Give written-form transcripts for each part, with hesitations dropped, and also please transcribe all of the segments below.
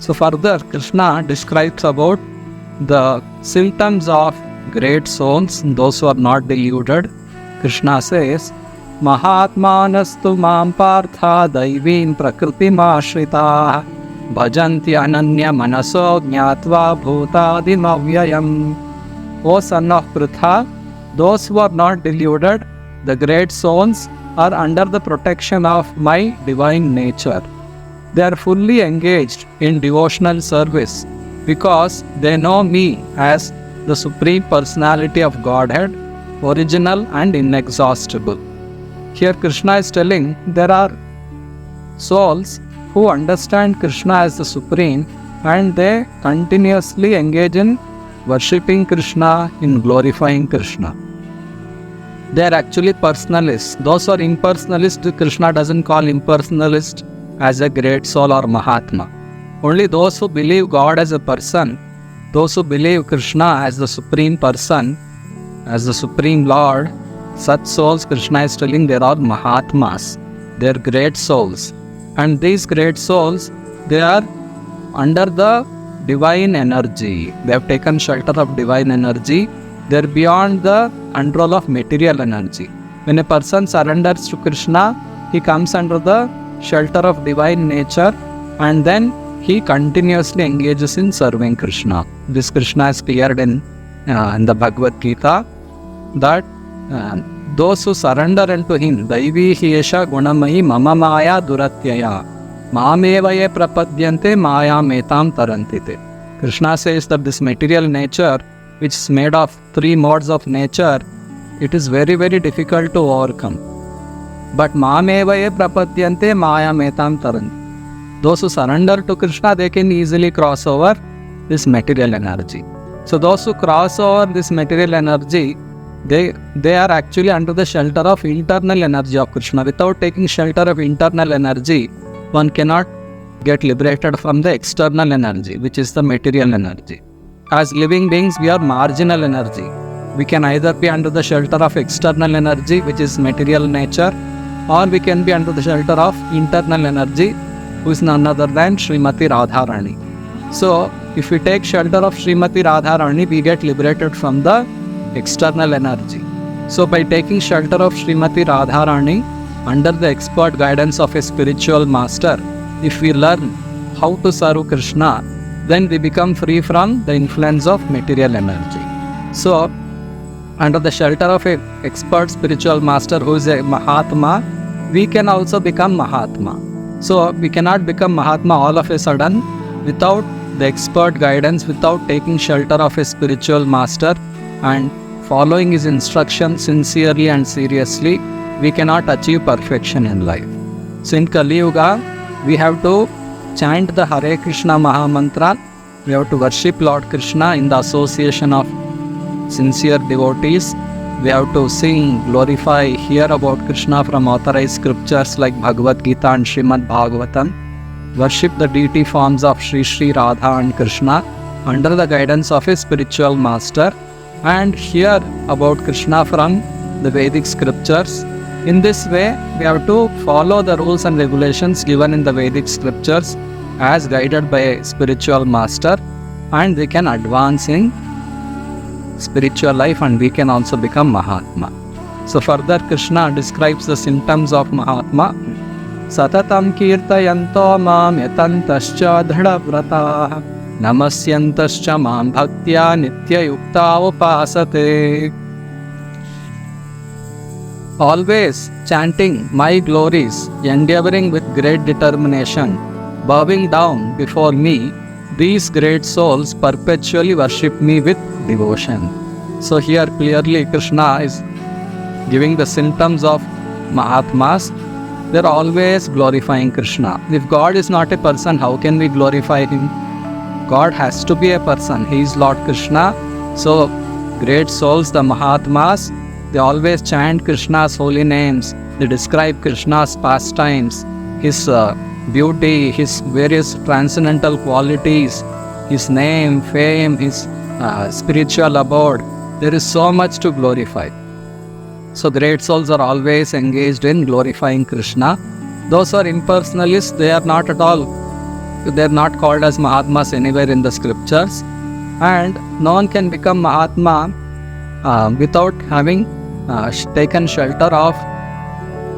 So further, Krishna describes about the symptoms of great souls, those who are not deluded. Krishna says, Mahatmanastu mam partha daivim prakritim ashrita bhajanti ananya manaso jnatva bhutadim avyayam. O son of Pritha, those who are not deluded, the great souls, are under the protection of my divine nature. They are fully engaged in devotional service because they know me as the Supreme Personality of Godhead, original and inexhaustible. Here Krishna is telling there are souls who understand Krishna as the Supreme and they continuously engage in worshipping Krishna, in glorifying Krishna. They are actually personalists. Those who are impersonalists, Krishna doesn't call impersonalist as a great soul or Mahatma. Only those who believe God as a person, those who believe Krishna as the Supreme Person, as the Supreme Lord, such souls Krishna is telling they are Mahatmas. They are great souls. And these great souls, they are under the divine energy. They have taken shelter of divine energy. They are beyond the control of material energy. When a person surrenders to Krishna, he comes under the shelter of divine nature and then he continuously engages in serving Krishna. This Krishna has cleared in the Bhagavad Gita that those who surrender unto him, Daivi Hiesha Gunamayi Mama Maya Duratyaya Mamevaye Prapadyante Maya Metam Tarantite. Krishna says that this material nature, which is made of three modes of nature, it is very, very difficult to overcome. But Mamevaye Prapadyante Maya Metam Tarantite. Those who surrender to Krishna, they can easily cross over this material energy. So those who cross over this material energy, they are actually under the shelter of internal energy of Krishna. Without taking shelter of internal energy, one cannot get liberated from the external energy, which is the material energy. As living beings, we are marginal energy. We can either be under the shelter of external energy, which is material nature, or we can be under the shelter of internal energy, who is none other than Srimati Radharani. So, if we take shelter of Srimati Radharani, we get liberated from the external energy. So, by taking shelter of Srimati Radharani, under the expert guidance of a spiritual master, if we learn how to serve Krishna, then we become free from the influence of material energy. So, under the shelter of an expert spiritual master who is a Mahatma, we can also become Mahatma. So, we cannot become Mahatma all of a sudden without the expert guidance, without taking shelter of a spiritual master and following his instructions sincerely and seriously. We cannot achieve perfection in life. So, in Kali Yuga, we have to chant the Hare Krishna Maha Mantra. We have to worship Lord Krishna in the association of sincere devotees. We have to sing, glorify, hear about Krishna from authorized scriptures like Bhagavad Gita and Srimad Bhagavatam. Worship the deity forms of Sri Sri Radha and Krishna under the guidance of a spiritual master and hear about Krishna from the Vedic scriptures. In this way, we have to follow the rules and regulations given in the Vedic scriptures as guided by a spiritual master, and we can advance in spiritual life and we can also become Mahatma. So further, Krishna describes the symptoms of Mahatma. Satatam kirtayanto mam yatantascha dhadavrataha namasyantascha mam bhaktya nitya yukta upasate. Always chanting my glories, endeavoring with great determination, bowing down before me, these great souls perpetually worship me with devotion. So here clearly Krishna is giving the symptoms of Mahatmas. They are always glorifying Krishna. If God is not a person, how can we glorify him? God has to be a person. He is Lord Krishna. So great souls, the Mahatmas, they always chant Krishna's holy names. They describe Krishna's pastimes, his beauty, his various transcendental qualities, his name, fame, his spiritual abode. There is so much to glorify. So great souls are always engaged in glorifying Krishna. Those who are impersonalists, they are not at all They're not called as Mahatmas anywhere in the scriptures. And no one can become Mahatma without having taken shelter of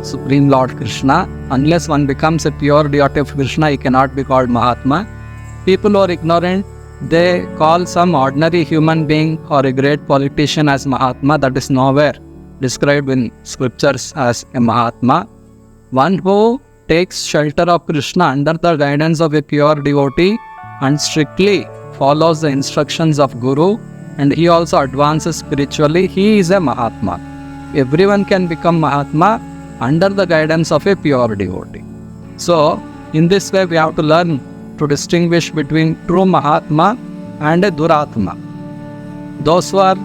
Supreme Lord Krishna. Unless one becomes a pure devotee of Krishna, he cannot be called Mahatma. People who are ignorant, they call some ordinary human being or a great politician as Mahatma. That is nowhere described in scriptures as a Mahatma. One who takes shelter of Krishna under the guidance of a pure devotee and strictly follows the instructions of Guru, and he also advances spiritually, he is a Mahatma. Everyone can become Mahatma under the guidance of a pure devotee. So, in this way we have to learn to distinguish between true Mahatma and a Duratma. Those who are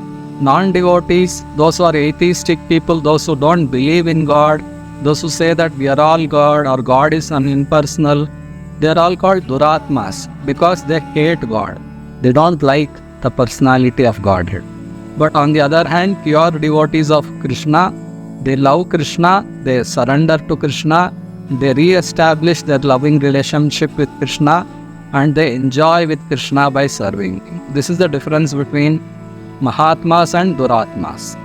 non-devotees, those who are atheistic people, those who don't believe in God, those who say that we are all God or God is impersonal, they are all called Duratmas because they hate God. They don't like the personality of Godhead. But on the other hand, pure devotees of Krishna, they love Krishna, they surrender to Krishna, they re-establish their loving relationship with Krishna, and they enjoy with Krishna by serving him. This is the difference between Mahatmas and Duratmas.